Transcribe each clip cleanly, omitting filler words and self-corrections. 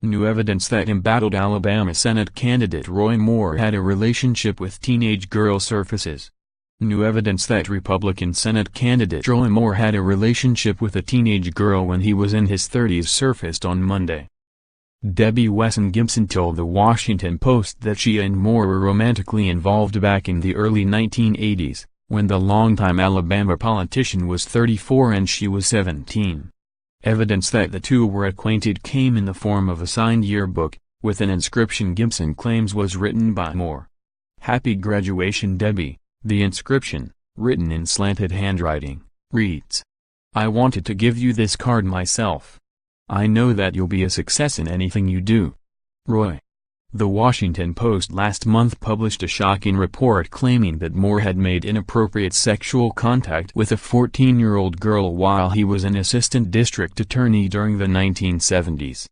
New evidence that embattled Alabama Senate candidate Roy Moore had a relationship with teenage girl surfaces. New evidence that Republican Senate candidate Roy Moore had a relationship with a teenage girl when he was in his 30s surfaced on Monday. Debbie Wesson Gibson told The Washington Post that she and Moore were romantically involved back in the early 1980s, when the longtime Alabama politician was 34 and she was 17. Evidence that the two were acquainted came in the form of a signed yearbook, with an inscription Gibson claims was written by Moore. "Happy graduation, Debbie." The inscription, written in slanted handwriting, reads, "I wanted to give you this card myself. I know that you'll be a success in anything you do. Roy." The Washington Post last month published a shocking report claiming that Moore had made inappropriate sexual contact with a 14-year-old girl while he was an assistant district attorney during the 1970s.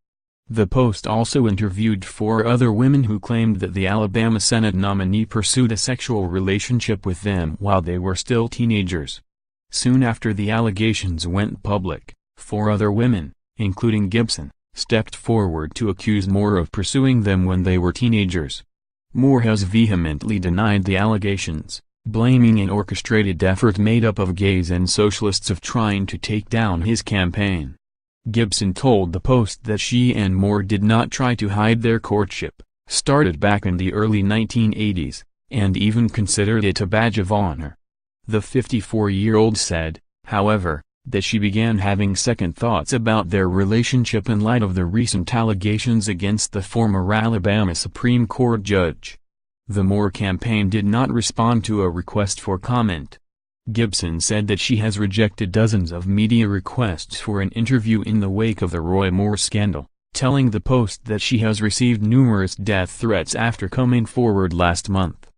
The Post also interviewed 4 other women who claimed that the Alabama Senate nominee pursued a sexual relationship with them while they were still teenagers. Soon after the allegations went public, 4 other women, including Gibson, stepped forward to accuse Moore of pursuing them when they were teenagers. Moore has vehemently denied the allegations, blaming an orchestrated effort made up of gays and socialists of trying to take down his campaign. Gibson told the Post that she and Moore did not try to hide their courtship, started back in the early 1980s, and even considered it a badge of honor. The 54-year-old said, however, that she began having second thoughts about their relationship in light of the recent allegations against the former Alabama Supreme Court judge. The Moore campaign did not respond to a request for comment. Gibson said that she has rejected dozens of media requests for an interview in the wake of the Roy Moore scandal, telling the Post that she has received numerous death threats after coming forward last month.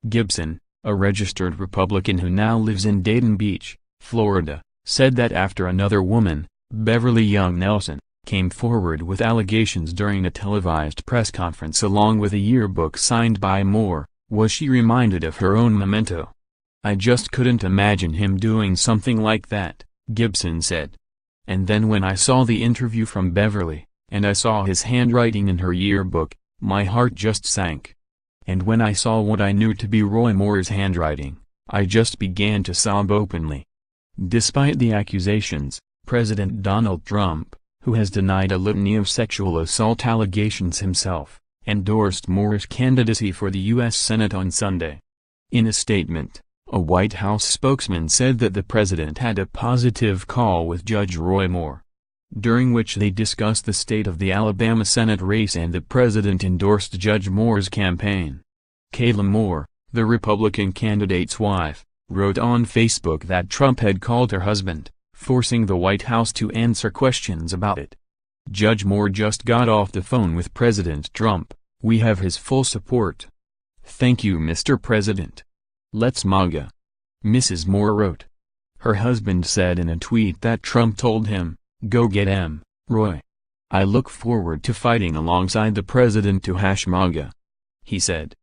Gibson, a registered Republican who now lives in Dayton Beach, Florida, said that after another woman, Beverly Young Nelson, came forward with allegations during a televised press conference along with a yearbook signed by Moore, was she reminded of her own memento. "I just couldn't imagine him doing something like that," Gibson said. "And then when I saw the interview from Beverly, and I saw his handwriting in her yearbook, my heart just sank. And when I saw what I knew to be Roy Moore's handwriting, I just began to sob openly." Despite the accusations, President Donald Trump, who has denied a litany of sexual assault allegations himself, endorsed Moore's candidacy for the U.S. Senate on Sunday. In a statement, a White House spokesman said that the president had a positive call with Judge Roy Moore, during which they discussed the state of the Alabama Senate race, and the president endorsed Judge Moore's campaign. Kayla Moore, the Republican candidate's wife, wrote on Facebook that Trump had called her husband, forcing the White House to answer questions about it. "Judge Moore just got off the phone with President Trump. We have his full support. Thank you, Mr. President. Let's MAGA," Mrs. Moore wrote. Her husband said in a tweet that Trump told him, "Go get him, Roy. I look forward to fighting alongside the president to #MAGA," he said.